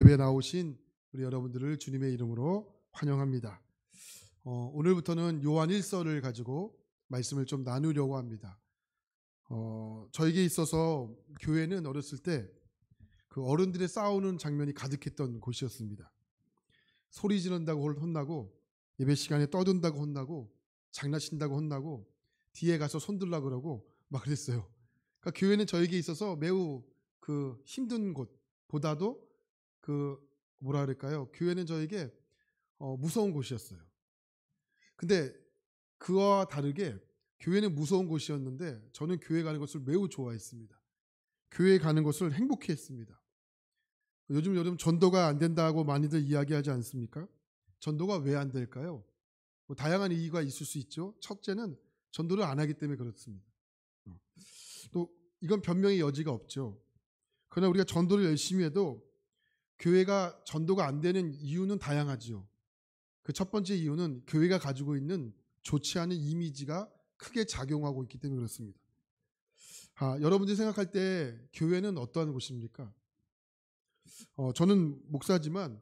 예배에 나오신 우리 여러분들을 주님의 이름으로 환영합니다. 오늘부터는 요한 1서를 가지고 말씀을 좀 나누려고 합니다. 저에게 있어서 교회는 어렸을 때 그 어른들의 싸우는 장면이 가득했던 곳이었습니다. 소리 지른다고 혼나고, 예배 시간에 떠든다고 혼나고, 장난친다고 혼나고, 뒤에 가서 손들라 그러고 막 그랬어요. 그러니까 교회는 저에게 있어서 매우 그 힘든 곳보다도 뭐라 그럴까요? 교회는 저에게 무서운 곳이었어요. 근데 그와 다르게 교회는 무서운 곳이었는데 저는 교회 가는 것을 매우 좋아했습니다. 교회 가는 것을 행복해했습니다. 요즘 여러분 전도가 안 된다고 많이들 이야기하지 않습니까? 전도가 왜 안 될까요? 다양한 이유가 있을 수 있죠. 첫째는 전도를 안 하기 때문에 그렇습니다. 또 이건 변명의 여지가 없죠. 그러나 우리가 전도를 열심히 해도 교회가 전도가 안 되는 이유는 다양하지요. 그 첫 번째 이유는 교회가 가지고 있는 좋지 않은 이미지가 크게 작용하고 있기 때문에 그렇습니다. 여러분들이 생각할 때 교회는 어떠한 곳입니까? 저는 목사지만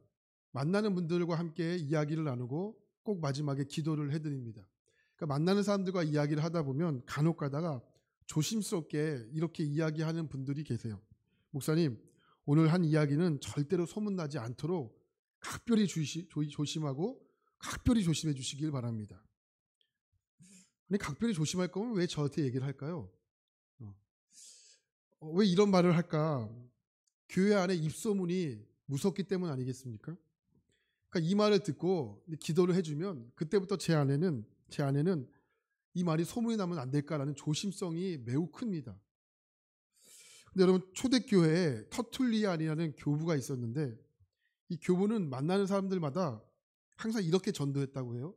만나는 분들과 함께 이야기를 나누고 꼭 마지막에 기도를 해드립니다. 그러니까 만나는 사람들과 이야기를 하다 보면 간혹 가다가 조심스럽게 이렇게 이야기하는 분들이 계세요. 목사님, 오늘 한 이야기는 절대로 소문나지 않도록 각별히 조심하고 각별히 조심해 주시길 바랍니다. 근데 각별히 조심할 거면 왜 저한테 얘기를 할까요? 왜 이런 말을 할까? 교회 안에 입소문이 무섭기 때문 아니겠습니까? 그러니까 이 말을 듣고 기도를 해주면 그때부터 제 안에는 이 말이 소문이 나면 안 될까라는 조심성이 매우 큽니다. 근데 여러분, 초대교회에 터툴리안이라는 교부가 있었는데 이 교부는 만나는 사람들마다 항상 이렇게 전도했다고 해요.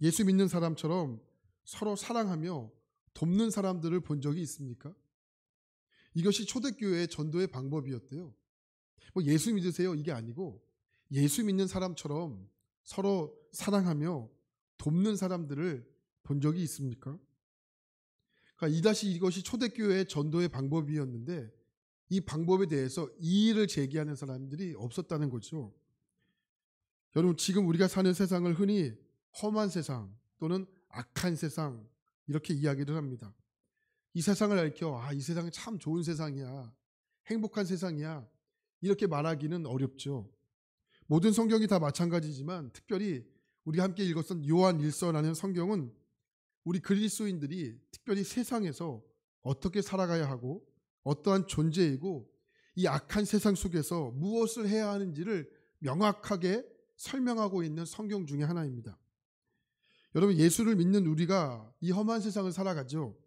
예수 믿는 사람처럼 서로 사랑하며 돕는 사람들을 본 적이 있습니까? 이것이 초대교회의 전도의 방법이었대요. 예수 믿으세요 이게 아니고 예수 믿는 사람처럼 서로 사랑하며 돕는 사람들을 본 적이 있습니까? 그러니까 이것이 초대교회의 전도의 방법이었는데 이 방법에 대해서 이의를 제기하는 사람들이 없었다는 거죠. 여러분, 지금 우리가 사는 세상을 흔히 험한 세상 또는 악한 세상 이렇게 이야기를 합니다. 이 세상을 알켜 이 세상이 참 좋은 세상이야, 행복한 세상이야 이렇게 말하기는 어렵죠. 모든 성경이 다 마찬가지지만 특별히 우리가 함께 읽었던 요한 1서라는 성경은 우리 그리스도인들이 특별히 세상에서 어떻게 살아가야 하고 어떠한 존재이고 이 악한 세상 속에서 무엇을 해야 하는지를 명확하게 설명하고 있는 성경 중에 하나입니다. 여러분, 예수를 믿는 우리가 이 험한 세상을 살아가죠.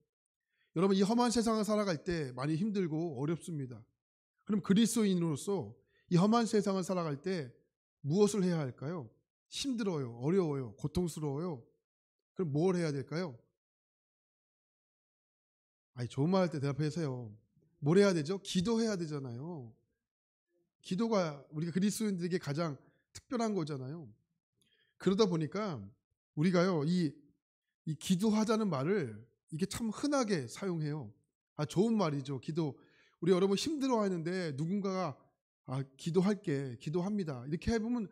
여러분, 이 험한 세상을 살아갈 때 많이 힘들고 어렵습니다. 그럼 그리스도인으로서 이 험한 세상을 살아갈 때 무엇을 해야 할까요? 힘들어요, 어려워요, 고통스러워요. 그럼 뭘 해야 될까요? 좋은 말 할 때 대답하세요. 뭘 해야 되죠? 기도해야 되잖아요. 기도가 우리가 그리스도인들에게 가장 특별한 거잖아요. 그러다 보니까 우리가요 이 기도하자는 말을 이게 참 흔하게 사용해요. 좋은 말이죠. 기도. 우리 여러분 힘들어하는데 누군가가 기도할게, 기도합니다 이렇게 해보면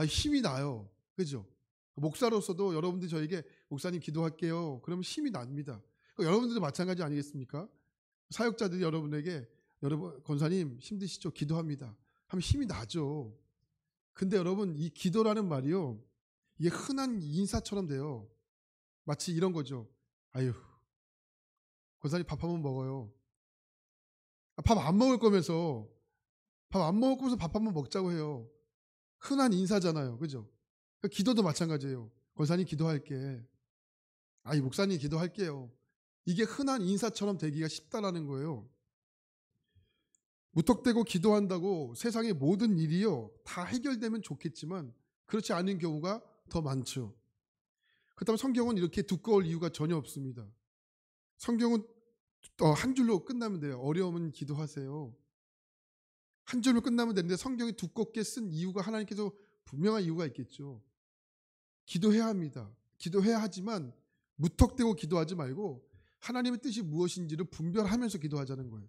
힘이 나요. 그죠? 목사로서도 여러분들이 저에게 목사님 기도할게요 그러면 힘이 납니다. 여러분들도 마찬가지 아니겠습니까? 사역자들이 여러분에게 여러분 권사님 힘드시죠? 기도합니다 하면 힘이 나죠. 근데 여러분, 이 기도라는 말이요 이게 흔한 인사처럼 돼요. 마치 이런 거죠. 권사님 밥 한번 먹어요. 밥 안 먹을 거면서 밥 한번 먹자고 해요. 흔한 인사잖아요. 그죠? 기도도 마찬가지예요. 권사님 기도할게. 목사님 기도할게요. 이게 흔한 인사처럼 되기가 쉽다라는 거예요. 무턱대고 기도한다고 세상의 모든 일이요 다 해결되면 좋겠지만 그렇지 않은 경우가 더 많죠. 그렇다면 성경은 이렇게 두꺼울 이유가 전혀 없습니다. 성경은 한 줄로 끝나면 돼요. 어려우면 기도하세요. 한 줄로 끝나면 되는데 성경이 두껍게 쓴 이유가 하나님께서 분명한 이유가 있겠죠. 기도해야 합니다. 기도해야 하지만 무턱대고 기도하지 말고 하나님의 뜻이 무엇인지를 분별하면서 기도하자는 거예요.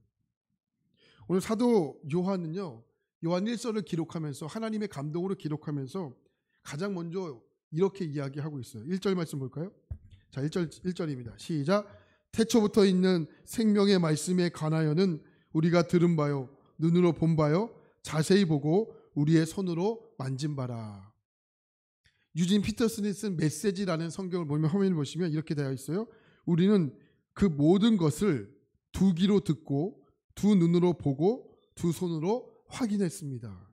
오늘 사도 요한은요 요한 1서를 기록하면서 하나님의 감동으로 기록하면서 가장 먼저 이렇게 이야기하고 있어요. 1절 말씀 볼까요? 자, 1절입니다. 시작. 태초부터 있는 생명의 말씀에 관하여는 우리가 들은 바요, 눈으로 본 바요, 자세히 보고 우리의 손으로 만진 바라. 유진 피터슨이 쓴 메시지라는 성경을 보면 화면을 보시면 이렇게 되어 있어요. 우리는 그 모든 것을 두 귀로 듣고 두 눈으로 보고 두 손으로 확인했습니다.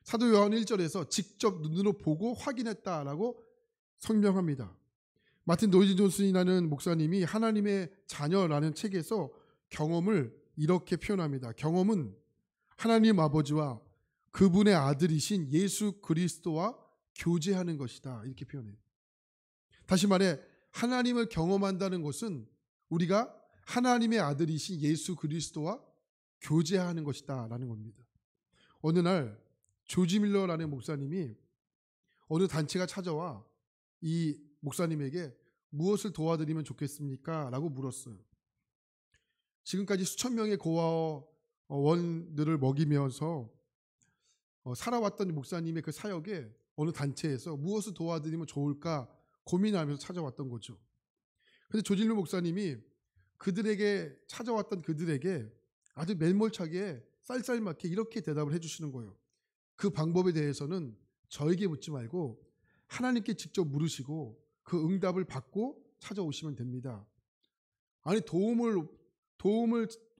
사도 요한 1절에서 직접 눈으로 보고 확인했다라고 설명합니다. 마틴 노이즈 존슨이라는 목사님이 하나님의 자녀라는 책에서 경험을 이렇게 표현합니다. 경험은 하나님 아버지와 그분의 아들이신 예수 그리스도와 교제하는 것이다. 이렇게 표현해요. 다시 말해 하나님을 경험한다는 것은 우리가 하나님의 아들이신 예수 그리스도와 교제하는 것이다 라는 겁니다. 어느 날 조지 밀러라는 목사님이 어느 단체가 찾아와 이 목사님에게 무엇을 도와드리면 좋겠습니까? 라고 물었어요. 지금까지 수천 명의 고아원들을 먹이면서 살아왔던 목사님의 그 사역에 어느 단체에서 무엇을 도와드리면 좋을까 고민하면서 찾아왔던 거죠. 그런데 조질루 목사님이 그들에게 찾아왔던 그들에게 아주 매몰차게 쌀쌀맞게 이렇게 대답을 해주시는 거예요. 그 방법에 대해서는 저에게 묻지 말고 하나님께 직접 물으시고 그 응답을 받고 찾아오시면 됩니다. 아니 도움을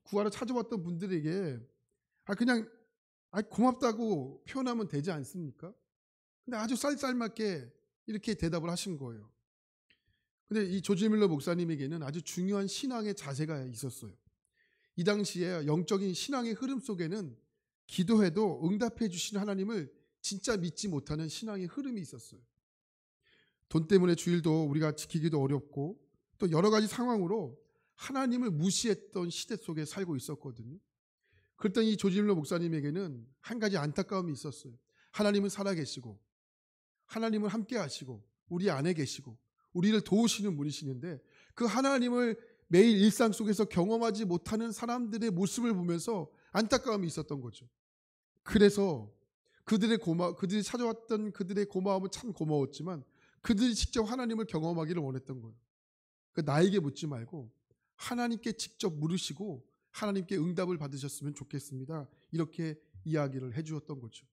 구하러 찾아왔던 분들에게 그냥 고맙다고 표현하면 되지 않습니까? 근데 아주 쌀쌀맞게 이렇게 대답을 하신 거예요. 근데 이 조지 밀러 목사님에게는 아주 중요한 신앙의 자세가 있었어요. 이 당시에 영적인 신앙의 흐름 속에는 기도해도 응답해 주시는 하나님을 진짜 믿지 못하는 신앙의 흐름이 있었어요. 돈 때문에 주일도 우리가 지키기도 어렵고 또 여러 가지 상황으로 하나님을 무시했던 시대 속에 살고 있었거든요. 그랬던 이 조지 밀러 목사님에게는 한 가지 안타까움이 있었어요. 하나님은 살아계시고 하나님을 함께 하시고 우리 안에 계시고 우리를 도우시는 분이시는데 그 하나님을 매일 일상 속에서 경험하지 못하는 사람들의 모습을 보면서 안타까움이 있었던 거죠. 그래서 그들이 찾아왔던 그들의 고마움은 참 고마웠지만 그들이 직접 하나님을 경험하기를 원했던 거예요. 나에게 묻지 말고 하나님께 직접 물으시고 하나님께 응답을 받으셨으면 좋겠습니다. 이렇게 이야기를 해주었던 거죠.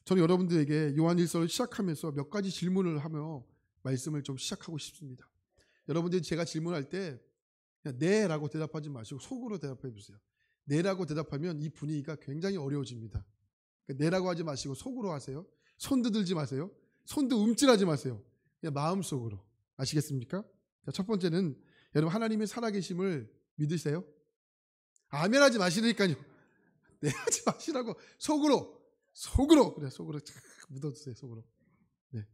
저는 여러분들에게 요한 1서를 시작하면서 몇 가지 질문을 하며 말씀을 좀 시작하고 싶습니다. 여러분들이 제가 질문할 때 그냥 네라고 대답하지 마시고 속으로 대답해 주세요. 네라고 대답하면 이 분위기가 굉장히 어려워집니다. 네라고 하지 마시고 속으로 하세요. 손도 들지 마세요. 손도 움찔하지 마세요. 그냥 마음속으로. 아시겠습니까? 첫 번째는 여러분 하나님의 살아계심을 믿으세요? 아멘 하지 마시라니까요. 네 하지 마시라고 속으로 그래 속으로 착 묻어주세요. 속으로. 네.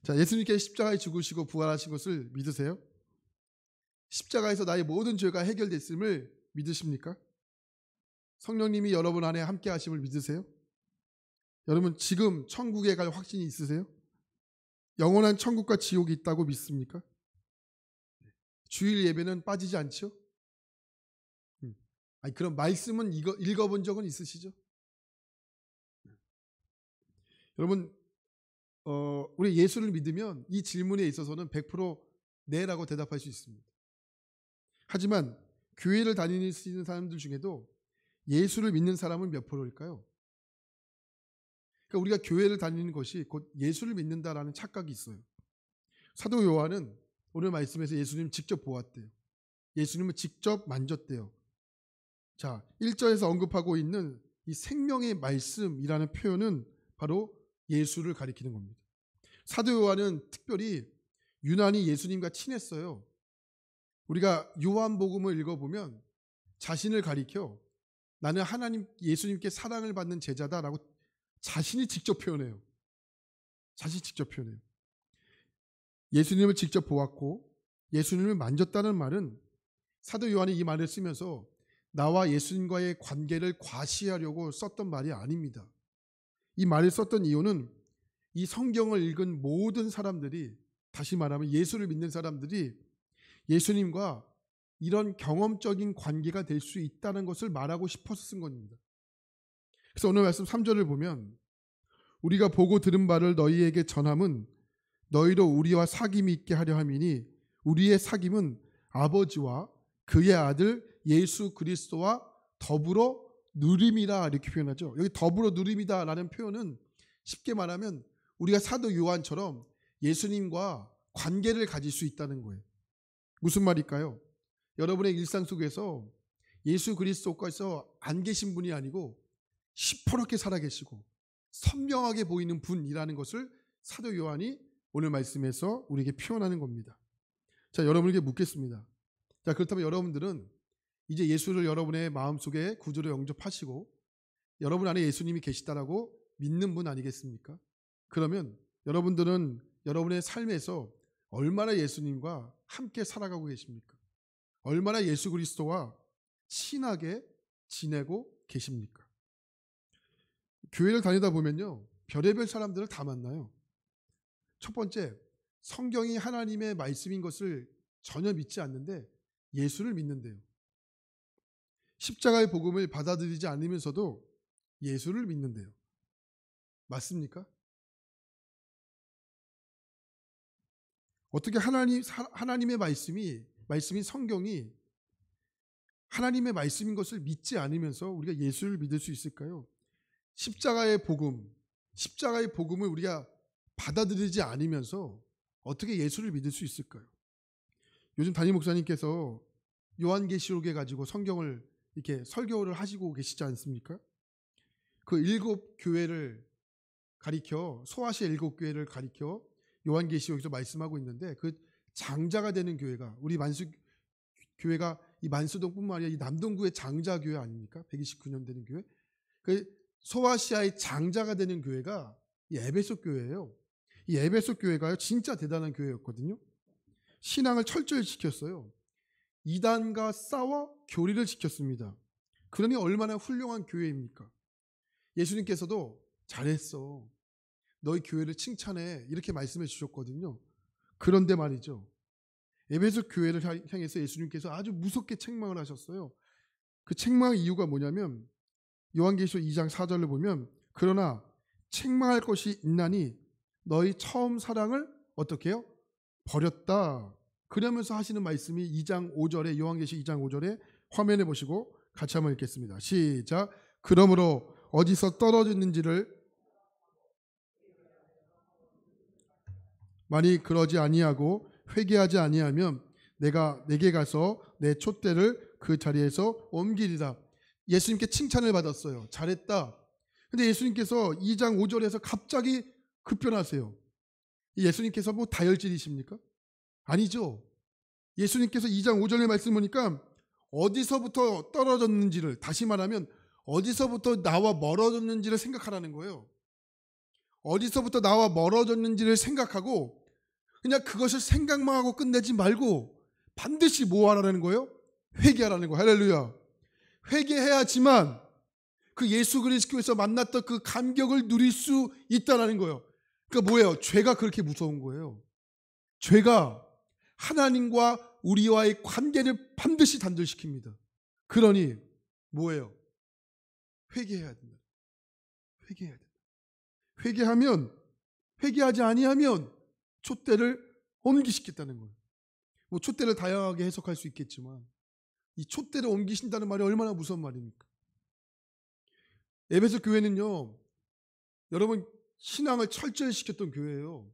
자, 예수님께서 십자가에 죽으시고 부활하신 것을 믿으세요? 십자가에서 나의 모든 죄가 해결됐음을 믿으십니까? 성령님이 여러분 안에 함께 하심을 믿으세요? 여러분 지금 천국에 갈 확신이 있으세요? 영원한 천국과 지옥이 있다고 믿습니까? 주일 예배는 빠지지 않죠? 그럼 말씀은 읽어본 적은 있으시죠? 여러분 우리 예수를 믿으면 이 질문에 있어서는 100% 네라고 대답할 수 있습니다. 하지만 교회를 다니는 사람들 중에도 예수를 믿는 사람은 몇 프로일까요? 그러니까 우리가 교회를 다니는 것이 곧 예수를 믿는다라는 착각이 있어요. 사도 요한은 오늘 말씀에서 예수님 직접 보았대요. 예수님을 직접 만졌대요. 자, 1절에서 언급하고 있는 이 생명의 말씀이라는 표현은 바로 예수를 가리키는 겁니다. 사도 요한은 특별히 유난히 예수님과 친했어요. 우리가 요한복음을 읽어보면 자신을 가리켜 나는 예수님께 사랑을 받는 제자다라고 자신이 직접 표현해요. 예수님을 직접 보았고 예수님을 만졌다는 말은 사도 요한이 이 말을 쓰면서 나와 예수님과의 관계를 과시하려고 썼던 말이 아닙니다. 이 말을 썼던 이유는 이 성경을 읽은 모든 사람들이, 다시 말하면 예수를 믿는 사람들이 예수님과 이런 경험적인 관계가 될 수 있다는 것을 말하고 싶어서 쓴 겁니다. 그래서 오늘 말씀 3절을 보면 우리가 보고 들은 바를 너희에게 전함은 너희로 우리와 사귐이 있게 하려 함이니 우리의 사귐은 아버지와 그의 아들 예수 그리스도와 더불어 누림이라 이렇게 표현하죠. 여기 더불어 누림이다라는 표현은 쉽게 말하면 우리가 사도 요한처럼 예수님과 관계를 가질 수 있다는 거예요. 무슨 말일까요? 여러분의 일상 속에서 예수 그리스도께서 안 계신 분이 아니고 시퍼렇게 살아계시고 선명하게 보이는 분이라는 것을 사도 요한이 오늘 말씀에서 우리에게 표현하는 겁니다. 자, 여러분에게 묻겠습니다. 자, 그렇다면 여러분들은 이제 예수를 여러분의 마음속에 구주로 영접하시고 여러분 안에 예수님이 계시다라고 믿는 분 아니겠습니까? 그러면 여러분들은 여러분의 삶에서 얼마나 예수님과 함께 살아가고 계십니까? 얼마나 예수 그리스도와 친하게 지내고 계십니까? 교회를 다니다 보면요, 별의별 사람들을 다 만나요. 첫 번째, 성경이 하나님의 말씀인 것을 전혀 믿지 않는데 예수를 믿는데요. 십자가의 복음을 받아들이지 않으면서도 예수를 믿는데요. 맞습니까? 어떻게 하나님의 말씀인 성경이 하나님의 말씀인 것을 믿지 않으면서 우리가 예수를 믿을 수 있을까요? 십자가의 복음을 우리가 받아들이지 않으면서 어떻게 예수를 믿을 수 있을까요? 요즘 담임 목사님께서 요한계시록에 가지고 성경을 이렇게 설교를 하시고 계시지 않습니까? 그 7교회를 가리켜, 소아시아 7교회를 가리켜 요한계시록에서 말씀하고 있는데 그 장자가 되는 교회가 우리 교회가 이 만수동뿐만 아니라 이 남동구의 장자교회 아닙니까? 129년 되는 교회. 그 소아시아의 장자가 되는 교회가 이 에베소 교회예요. 이 에베소 교회가 진짜 대단한 교회였거든요. 신앙을 철저히 지켰어요. 이단과 싸워 교리를 지켰습니다. 그러니 얼마나 훌륭한 교회입니까? 예수님께서도 잘했어, 너희 교회를 칭찬해, 이렇게 말씀해 주셨거든요. 그런데 말이죠, 에베소 교회를 향해서 예수님께서 아주 무섭게 책망을 하셨어요. 그 책망의 이유가 뭐냐면 요한계시록 2장 4절을 보면 그러나 책망할 것이 있나니 너희 처음 사랑을 어떻게 해요? 버렸다. 그러면서 하시는 말씀이 2장 5절에 요한계시록 2장 5절에 화면에 보시고 같이 한번 읽겠습니다. 시작. 그러므로 어디서 떨어졌는지를 만일 그러지 아니하고 회개하지 아니하면 내가 내게 가서 내 촛대를 그 자리에서 옮기리라. 예수님께 칭찬을 받았어요. 잘했다. 근데 예수님께서 2장 5절에서 갑자기 급변하세요. 예수님께서 뭐 다혈질이십니까? 아니죠. 예수님께서 2장 5절의 말씀 보니까 어디서부터 떨어졌는지를, 다시 말하면 어디서부터 나와 멀어졌는지를 생각하라는 거예요. 어디서부터 나와 멀어졌는지를 생각하고 그냥 그것을 생각만 하고 끝내지 말고 반드시 뭐 하라는 거예요? 회개하라는 거예요. 할렐루야. 회개해야지만 그 예수 그리스도에서 만났던 그 감격을 누릴 수 있다는 거예요. 그러니까 뭐예요? 죄가 그렇게 무서운 거예요. 죄가 하나님과 우리와의 관계를 반드시 단절시킵니다. 그러니 뭐예요? 회개해야 된다. 회개해야 된다. 회개하지 아니하면 촛대를 옮기시겠다는 거예요. 뭐 촛대를 다양하게 해석할 수 있겠지만 이 촛대를 옮기신다는 말이 얼마나 무서운 말입니까? 에베소 교회는요, 여러분 신앙을 철저히 지켰던 교회예요.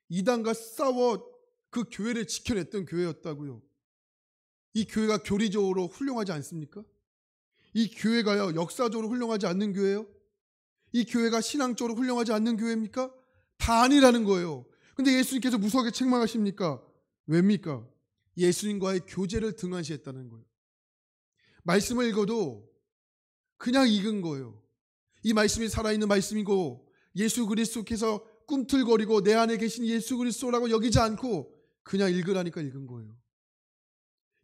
이단과 싸워 그 교회를 지켜냈던 교회였다고요. 이 교회가 교리적으로 훌륭하지 않습니까? 이 교회가요 역사적으로 훌륭하지 않는 교회예요? 이 교회가 신앙적으로 훌륭하지 않는 교회입니까? 다 아니라는 거예요. 근데 예수님께서 무서하게 책망하십니까? 왜입니까? 예수님과의 교제를 등한시했다는 거예요. 말씀을 읽어도 그냥 읽은 거예요. 이 말씀이 살아있는 말씀이고 예수 그리스도께서 꿈틀거리고 내 안에 계신 예수 그리스도라고 여기지 않고 그냥 읽으라니까 읽은 거예요.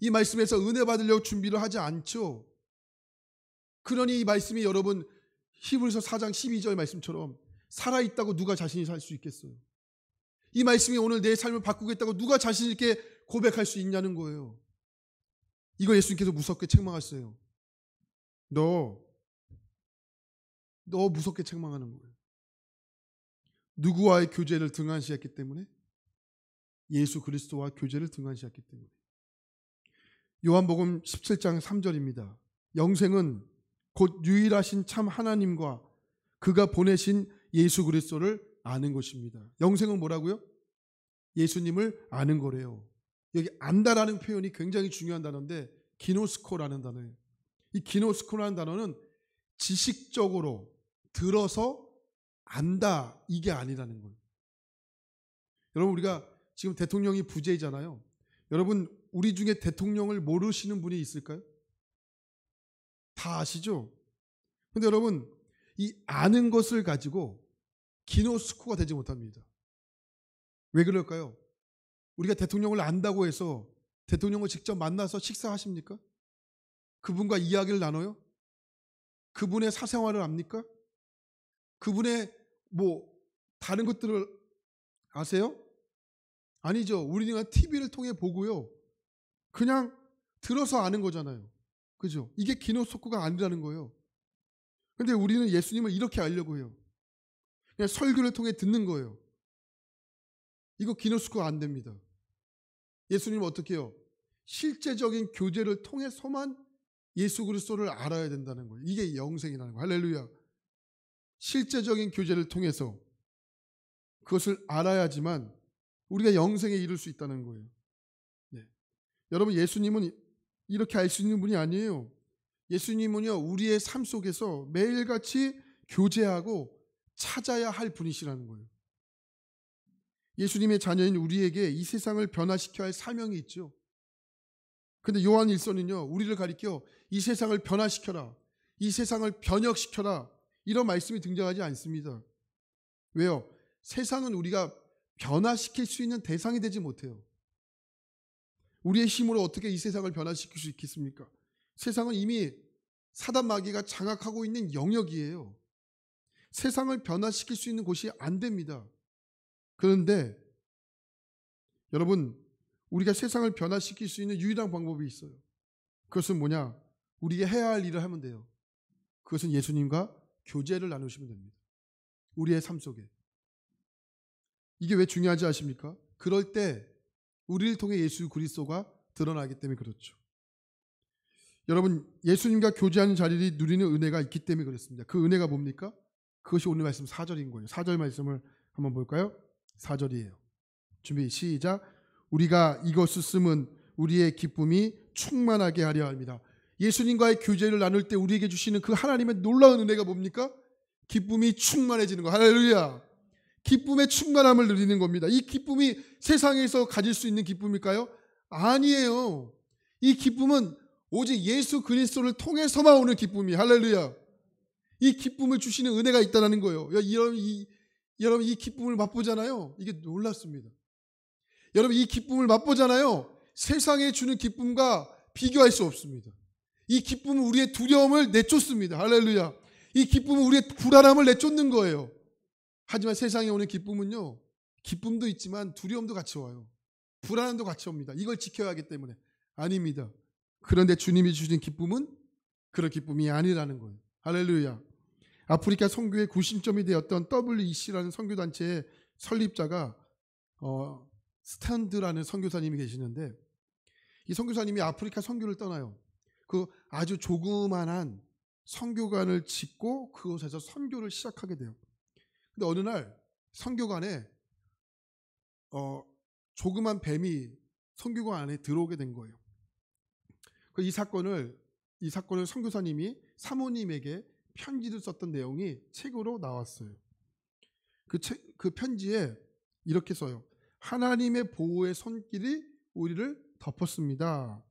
이 말씀에서 은혜 받으려고 준비를 하지 않죠. 그러니 이 말씀이 여러분 히브리서 4장 12절 말씀처럼 살아있다고 누가 자신이 살 수 있겠어요? 이 말씀이 오늘 내 삶을 바꾸겠다고 누가 자신 있게 고백할 수 있냐는 거예요. 이거 예수님께서 무섭게 책망하셨어요. 너 너 무섭게 책망하는 거예요. 누구와의 교제를 등한시했기 때문에? 예수 그리스도와 교제를 등한시했기 때문에. 요한복음 17장 3절입니다. 영생은 곧 유일하신 참 하나님과 그가 보내신 예수 그리스도를 아는 것입니다. 영생은 뭐라고요? 예수님을 아는 거래요. 여기 안다라는 표현이 굉장히 중요한 단어인데 기노스코라는 단어예요. 이 기노스코라는 단어는 지식적으로 들어서 안다 이게 아니라는 거예요. 여러분 우리가 지금 대통령이 부재잖아요. 여러분 우리 중에 대통령을 모르시는 분이 있을까요? 다 아시죠? 근데 여러분 이 아는 것을 가지고 기노스코가 되지 못합니다. 왜 그럴까요? 우리가 대통령을 안다고 해서 대통령을 직접 만나서 식사하십니까? 그분과 이야기를 나눠요? 그분의 사생활을 압니까? 그분의 다른 것들을 아세요? 아니죠. 우리는 TV를 통해 보고요. 그냥 들어서 아는 거잖아요. 그죠? 이게 기노스코가 아니라는 거예요. 근데 우리는 예수님을 이렇게 알려고 해요. 그냥 설교를 통해 듣는 거예요. 이거 기노스코가 안 됩니다. 예수님은 어떻게 해요? 실제적인 교제를 통해서만 예수 그리스도를 알아야 된다는 거예요. 이게 영생이라는 거예요. 할렐루야. 실제적인 교제를 통해서 그것을 알아야지만 우리가 영생에 이를 수 있다는 거예요. 네. 여러분 예수님은 이렇게 알 수 있는 분이 아니에요. 예수님은요 우리의 삶 속에서 매일같이 교제하고 찾아야 할 분이시라는 거예요. 예수님의 자녀인 우리에게 이 세상을 변화시켜야 할 사명이 있죠. 근데 요한 1서는요 우리를 가리켜 이 세상을 변화시켜라, 이 세상을 변혁시켜라 이런 말씀이 등장하지 않습니다. 왜요? 세상은 우리가 변화시킬 수 있는 대상이 되지 못해요. 우리의 힘으로 어떻게 이 세상을 변화시킬 수 있겠습니까? 세상은 이미 사단 마귀가 장악하고 있는 영역이에요. 세상을 변화시킬 수 있는 곳이 안 됩니다. 그런데 여러분 우리가 세상을 변화시킬 수 있는 유일한 방법이 있어요. 그것은 뭐냐? 우리가 해야 할 일을 하면 돼요. 그것은 예수님과 교제를 나누시면 됩니다. 우리의 삶 속에. 이게 왜 중요하지 아십니까? 그럴 때 우리를 통해 예수 그리스도가 드러나기 때문에 그렇죠. 여러분 예수님과 교제하는 자리를 누리는 은혜가 있기 때문에 그렇습니다. 그 은혜가 뭡니까? 그것이 오늘 말씀 4절인 거예요. 4절 말씀을 한번 볼까요? 4절이에요. 준비 시작. 우리가 이것을 쓰면 우리의 기쁨이 충만하게 하려 합니다. 예수님과의 교제를 나눌 때 우리에게 주시는 그 하나님의 놀라운 은혜가 뭡니까? 기쁨이 충만해지는 거. 할렐루야. 기쁨의 충만함을 누리는 겁니다. 이 기쁨이 세상에서 가질 수 있는 기쁨일까요? 아니에요. 이 기쁨은 오직 예수 그리스도를 통해서만 오는 기쁨이. 할렐루야. 이 기쁨을 주시는 은혜가 있다는 거예요. 여러분 이 기쁨을 맛보잖아요. 이게 놀랍습니다. 여러분 이 기쁨을 맛보잖아요. 세상에 주는 기쁨과 비교할 수 없습니다. 이 기쁨은 우리의 두려움을 내쫓습니다. 할렐루야. 이 기쁨은 우리의 불안함을 내쫓는 거예요. 하지만 세상에 오는 기쁨은요, 기쁨도 있지만 두려움도 같이 와요. 불안함도 같이 옵니다. 이걸 지켜야 하기 때문에. 아닙니다. 그런데 주님이 주신 기쁨은 그런 기쁨이 아니라는 거예요. 할렐루야. 아프리카 선교의 구심점이 되었던 WEC라는 선교단체의 설립자가 스탠드라는 선교사님이 계시는데, 이 선교사님이 아프리카 선교를 떠나요. 그 아주 조그만한 선교관을 짓고 그곳에서 선교를 시작하게 돼요. 근데 어느 날 선교관에 조그만 뱀이 선교관 안에 들어오게 된 거예요. 이 사건을 선교사님이 사모님에게 편지를 썼던 내용이 책으로 나왔어요. 그 편지에 이렇게 써요. 하나님의 보호의 손길이 우리를 덮었습니다.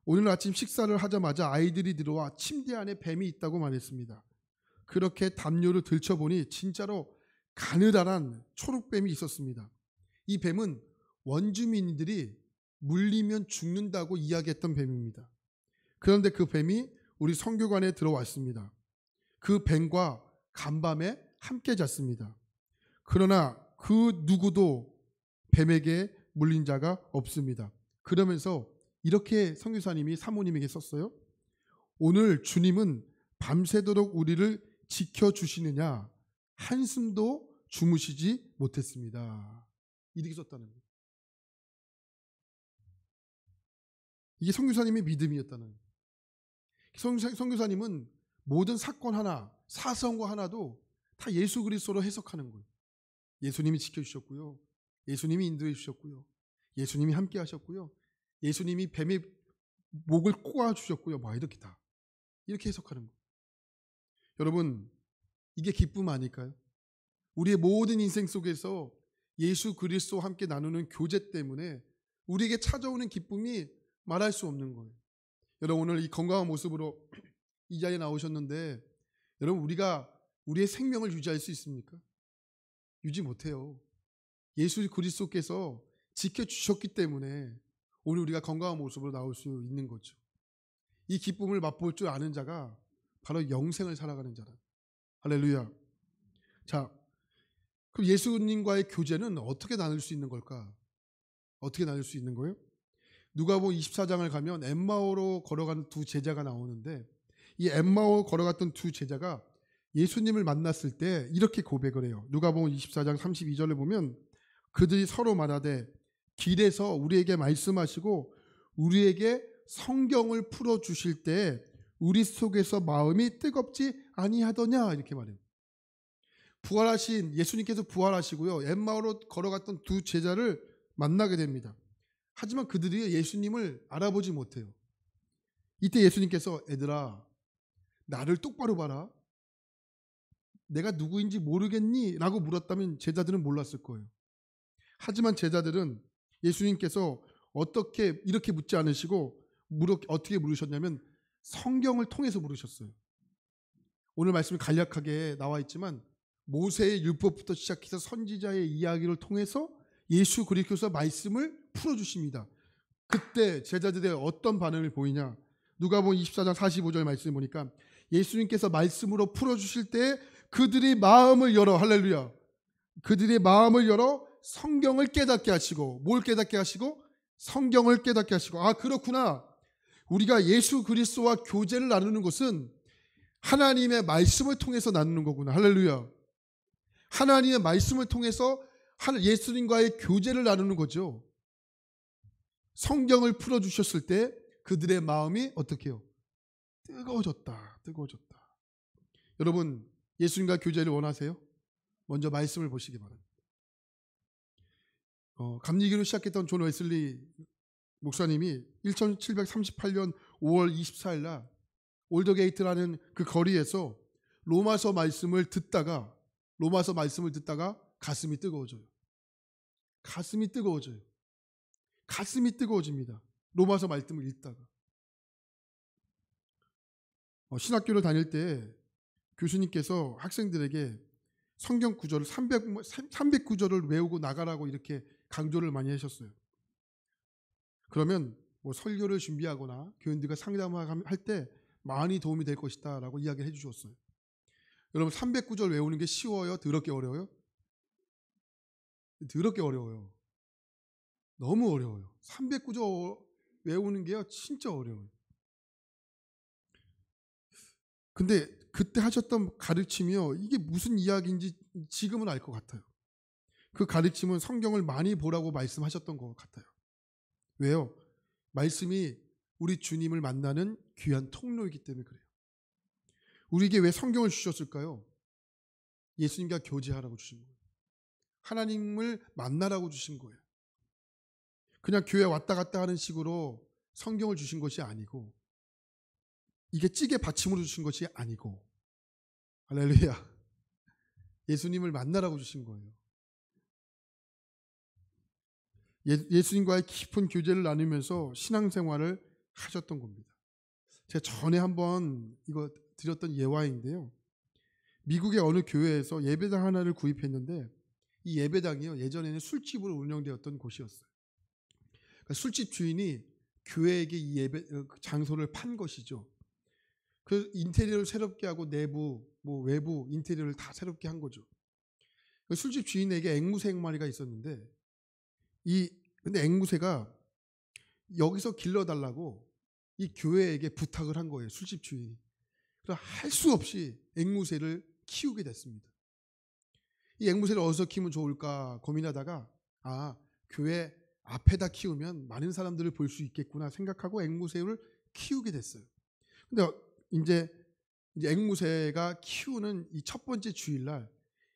오늘 아침 식사를 하자마자 아이들이 들어와 침대 안에 뱀이 있다고 말했습니다. 그렇게 담요를 들춰보니 진짜로 가느다란 초록뱀이 있었습니다. 이 뱀은 원주민들이 물리면 죽는다고 이야기했던 뱀입니다. 그런데 그 뱀이 우리 선교관에 들어왔습니다. 그 뱀과 간밤에 함께 잤습니다. 그러나 그 누구도 뱀에게 물린 자가 없습니다. 그러면서 이렇게 선교사님이 사모님에게 썼어요. 오늘 주님은 밤새도록 우리를 지켜주시느냐 한숨도 주무시지 못했습니다. 이렇게 썼다는 거예요. 이게 선교사님의 믿음이었다는 거예요. 선교사님은 모든 사건 하나, 사성과 하나도 다 예수 그리스도로 해석하는 거예요. 예수님이 지켜주셨고요. 예수님이 인도해 주셨고요. 예수님이 함께 하셨고요. 예수님이 뱀의 목을 꼬아 주셨고요. 이렇게 다 이렇게 해석하는 거예요. 여러분, 이게 기쁨 아닐까요? 우리의 모든 인생 속에서 예수 그리스도와 함께 나누는 교제 때문에 우리에게 찾아오는 기쁨이 말할 수 없는 거예요. 여러분, 오늘 이 건강한 모습으로 이 자리에 나오셨는데 여러분, 우리가 우리의 생명을 유지할 수 있습니까? 유지 못해요. 예수 그리스도께서 지켜주셨기 때문에 오늘 우리가 건강한 모습으로 나올 수 있는 거죠. 이 기쁨을 맛볼 줄 아는 자가 바로 영생을 살아가는 자라. 할렐루야. 자, 그럼 예수님과의 교제는 어떻게 나눌 수 있는 걸까? 어떻게 나눌 수 있는 거예요? 누가복음 24장을 가면 엠마오로 걸어간 두 제자가 나오는데 이 엠마오 걸어갔던 두 제자가 예수님을 만났을 때 이렇게 고백을 해요. 누가복음 24장 32절을 보면 그들이 서로 말하되 길에서 우리에게 말씀하시고 우리에게 성경을 풀어주실 때 우리 속에서 마음이 뜨겁지 아니하더냐 이렇게 말해요. 부활하신 예수님께서 부활하시고요. 엠마오로 걸어갔던 두 제자를 만나게 됩니다. 하지만 그들이 예수님을 알아보지 못해요. 이때 예수님께서 애들아 나를 똑바로 봐라. 내가 누구인지 모르겠니? 라고 물었다면 제자들은 몰랐을 거예요. 하지만 제자들은 예수님께서 어떻게 이렇게 묻지 않으시고 어떻게 물으셨냐면 성경을 통해서 물으셨어요. 오늘 말씀이 간략하게 나와 있지만 모세의 율법부터 시작해서 선지자의 이야기를 통해서 예수 그리스도께서 말씀을 풀어주십니다. 그때 제자들의 어떤 반응을 보이냐? 누가복음 24장 45절 말씀을 보니까 예수님께서 말씀으로 풀어주실 때 그들이 마음을 열어 할렐루야. 그들의 마음을 열어 성경을 깨닫게 하시고 뭘 깨닫게 하시고? 성경을 깨닫게 하시고 그렇구나. 우리가 예수 그리스도와 교제를 나누는 것은 하나님의 말씀을 통해서 나누는 거구나. 할렐루야. 하나님의 말씀을 통해서 예수님과의 교제를 나누는 거죠. 성경을 풀어주셨을 때 그들의 마음이 어떻게 해요? 뜨거워졌다. 여러분, 예수님과 교제를 원하세요? 먼저 말씀을 보시기 바랍니다. 감리교를 시작했던 존 웨슬리 목사님이 1738년 5월 24일 날 올더게이트라는 그 거리에서 로마서 말씀을 듣다가 가슴이 뜨거워져요. 가슴이 뜨거워집니다. 로마서 말씀을 읽다가. 신학교를 다닐 때 교수님께서 학생들에게 성경 구절을 300구절을 외우고 나가라고 이렇게 강조를 많이 하셨어요. 그러면 설교를 준비하거나 교인들과 상담할 때 많이 도움이 될 것이다 라고 이야기를 해주셨어요. 여러분 300구절 외우는 게 쉬워요? 더럽게 어려워요? 더럽게 어려워요. 너무 어려워요. 300구절 외우는 게요 진짜 어려워요. 근데 그때 하셨던 가르침이요 이게 무슨 이야기인지 지금은 알 것 같아요. 그 가르침은 성경을 많이 보라고 말씀하셨던 것 같아요. 왜요? 말씀이 우리 주님을 만나는 귀한 통로이기 때문에 그래요. 우리에게 왜 성경을 주셨을까요? 예수님과 교제하라고 주신 거예요. 하나님을 만나라고 주신 거예요. 그냥 교회 왔다 갔다 하는 식으로 성경을 주신 것이 아니고 이게 찌개 받침으로 주신 것이 아니고 할렐루야. 예수님을 만나라고 주신 거예요. 예수님과의 깊은 교제를 나누면서 신앙생활을 하셨던 겁니다. 제가 전에 한번 이거 드렸던 예화인데요. 미국의 어느 교회에서 예배당 하나를 구입했는데 이 예배당이요 예전에는 술집으로 운영되었던 곳이었어요. 그러니까 술집 주인이 교회에게 이 예배 장소를 판 것이죠. 그 인테리어를 새롭게 하고 내부 외부 인테리어를 다 새롭게 한 거죠. 그 술집 주인에게 앵무새 1마리가 있었는데 근데 앵무새가 여기서 길러달라고 이 교회에게 부탁을 한 거예요. 술집 주인이. 그래서 할 수 없이 앵무새를 키우게 됐습니다. 이 앵무새를 어디서 키우면 좋을까 고민하다가 교회 앞에다 키우면 많은 사람들을 볼 수 있겠구나 생각하고 앵무새를 키우게 됐어요. 근데 이제 앵무새가 키우는 이 첫 번째 주일날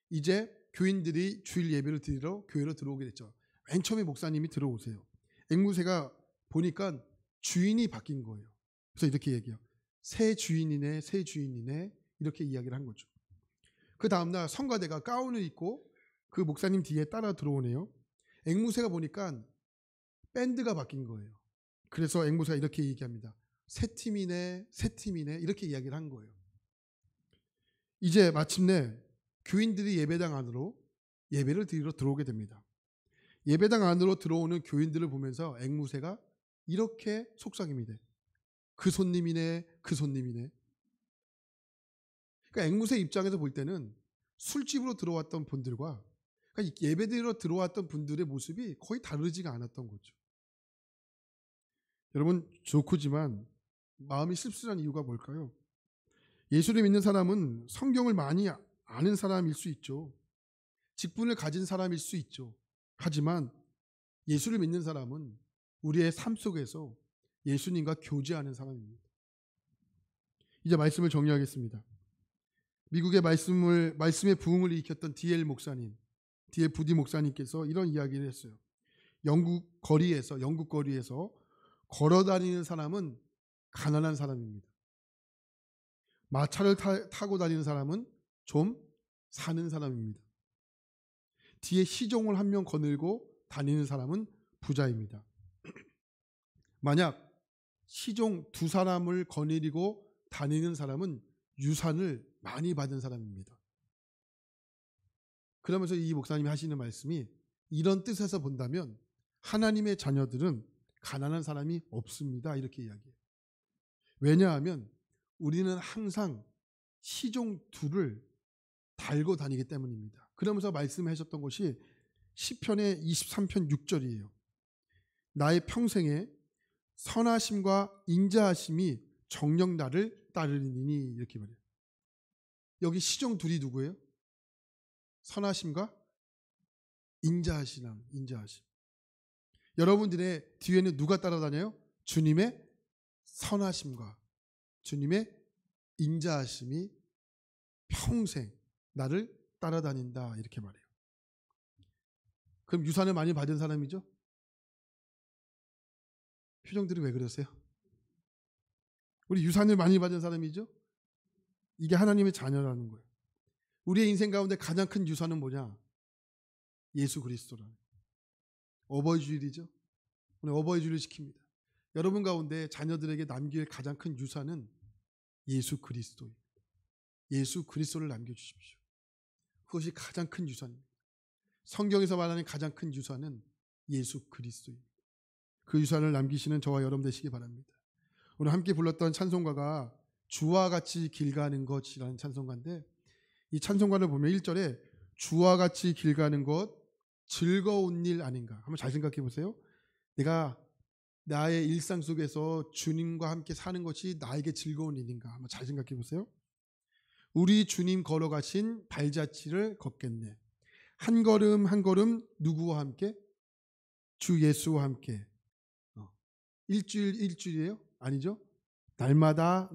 이제 교인들이 주일 예배를 드리러 교회로 들어오게 됐죠. 맨 처음에 목사님이 들어오세요. 앵무새가 보니까 주인이 바뀐 거예요. 그래서 이렇게 얘기해요. 새 주인이네, 새 주인이네, 이렇게 이야기를 한 거죠. 그 다음날 성가대가 가운을 입고 그 목사님 뒤에 따라 들어오네요. 앵무새가 보니까 밴드가 바뀐 거예요. 그래서 앵무새가 이렇게 얘기합니다. 새 팀이네, 새 팀이네, 이렇게 이야기를 한 거예요. 이제 마침내 교인들이 예배당 안으로 예배를 드리러 들어오게 됩니다. 예배당 안으로 들어오는 교인들을 보면서 앵무새가 이렇게 속삭임이 돼. 그 손님이네, 그 손님이네. 그러니까 앵무새 입장에서 볼 때는 술집으로 들어왔던 분들과 그러니까 예배드리러 들어왔던 분들의 모습이 거의 다르지가 않았던 거죠. 여러분, 좋고지만 마음이 씁쓸한 이유가 뭘까요? 예수를 믿는 사람은 성경을 많이 아는 사람일 수 있죠. 직분을 가진 사람일 수 있죠. 하지만 예수를 믿는 사람은 우리의 삶 속에서 예수님과 교제하는 사람입니다. 이제 말씀을 정리하겠습니다. 미국의 말씀의 부흥을 일으켰던 D.L. 부디 목사님께서 이런 이야기를 했어요. 영국 거리에서 걸어다니는 사람은 가난한 사람입니다. 마차를 타고 다니는 사람은 좀 사는 사람입니다. 뒤에 시종을 한 명 거느리고 다니는 사람은 부자입니다. 만약 시종 두 사람을 거느리고 다니는 사람은 유산을 많이 받은 사람입니다. 그러면서 이 목사님이 하시는 말씀이 이런 뜻에서 본다면 하나님의 자녀들은 가난한 사람이 없습니다. 이렇게 이야기해요. 왜냐하면 우리는 항상 시종 둘을 달고 다니기 때문입니다. 그러면서 말씀하셨던 것이 시편의 23편 6절이에요. 나의 평생에 선하심과 인자하심이 정녕 나를 따르리니, 이렇게 말해요. 여기 시종 둘이 누구예요? 선하심과 인자하심. 여러분들의 뒤에는 누가 따라다녀요? 주님의 선하심과 주님의 인자하심이 평생 나를 따라다닌다, 이렇게 말해요. 그럼 유산을 많이 받은 사람이죠? 표정들이 왜 그러세요? 우리 유산을 많이 받은 사람이죠? 이게 하나님의 자녀라는 거예요. 우리의 인생 가운데 가장 큰 유산은 뭐냐? 예수 그리스도라는 거예요. 어버이 주일이죠? 오늘 어버이 주일을 지킵니다. 여러분 가운데 자녀들에게 남길 가장 큰 유산은 예수 그리스도예요. 예수 그리스도를 남겨주십시오. 그것이 가장 큰 유산입니다. 성경에서 말하는 가장 큰 유산은 예수 그리스도입니다. 그 유산을 남기시는 저와 여러분 되시기 바랍니다. 오늘 함께 불렀던 찬송가가 주와 같이 길 가는 것이라는 찬송가인데, 이 찬송가를 보면 1절에 주와 같이 길 가는 것 즐거운 일 아닌가. 한번 잘 생각해 보세요. 내가 나의 일상 속에서 주님과 함께 사는 것이 나에게 즐거운 일인가. 한번 잘 생각해 보세요. 우리 주님 걸어가신 발자취를 걷겠네. 한 걸음 한 걸음 누구와 함께? 주 예수와 함께. 일주일이에요? 아니죠? 날마다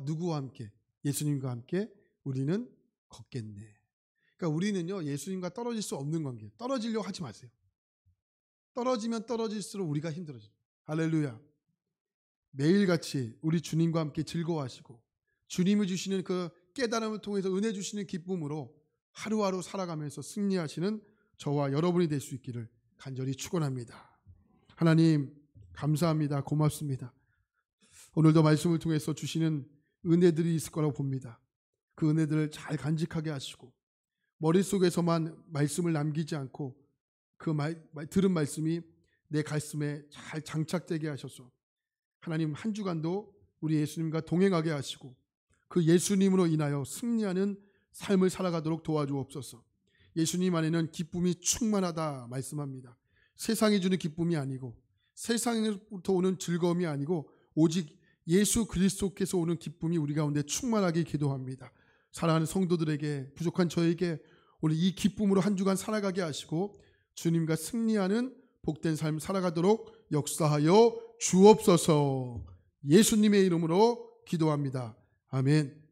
누구와 함께? 예수님과 함께 우리는 걷겠네. 그러니까 우리는요, 예수님과 떨어질 수 없는 관계예요. 떨어지려고 하지 마세요. 떨어지면 떨어질수록 우리가 힘들어져요. 할렐루야. 매일같이 우리 주님과 함께 즐거워하시고 주님이 주시는 그 깨달음을 통해서 은혜 주시는 기쁨으로 하루하루 살아가면서 승리하시는 저와 여러분이 될 수 있기를 간절히 축원합니다. 하나님 감사합니다. 고맙습니다. 오늘도 말씀을 통해서 주시는 은혜들이 있을 거라고 봅니다. 그 은혜들을 잘 간직하게 하시고 머릿속에서만 말씀을 남기지 않고 그 들은 말씀이 내 가슴에 잘 장착되게 하셔서 하나님 한 주간도 우리 예수님과 동행하게 하시고 그 예수님으로 인하여 승리하는 삶을 살아가도록 도와주옵소서. 예수님 안에는 기쁨이 충만하다 말씀합니다. 세상이 주는 기쁨이 아니고 세상에부터 오는 즐거움이 아니고 오직 예수 그리스도께서 오는 기쁨이 우리 가운데 충만하게 기도합니다. 사랑하는 성도들에게, 부족한 저에게 오늘 이 기쁨으로 한 주간 살아가게 하시고 주님과 승리하는 복된 삶 살아가도록 역사하여 주옵소서. 예수님의 이름으로 기도합니다. 아멘.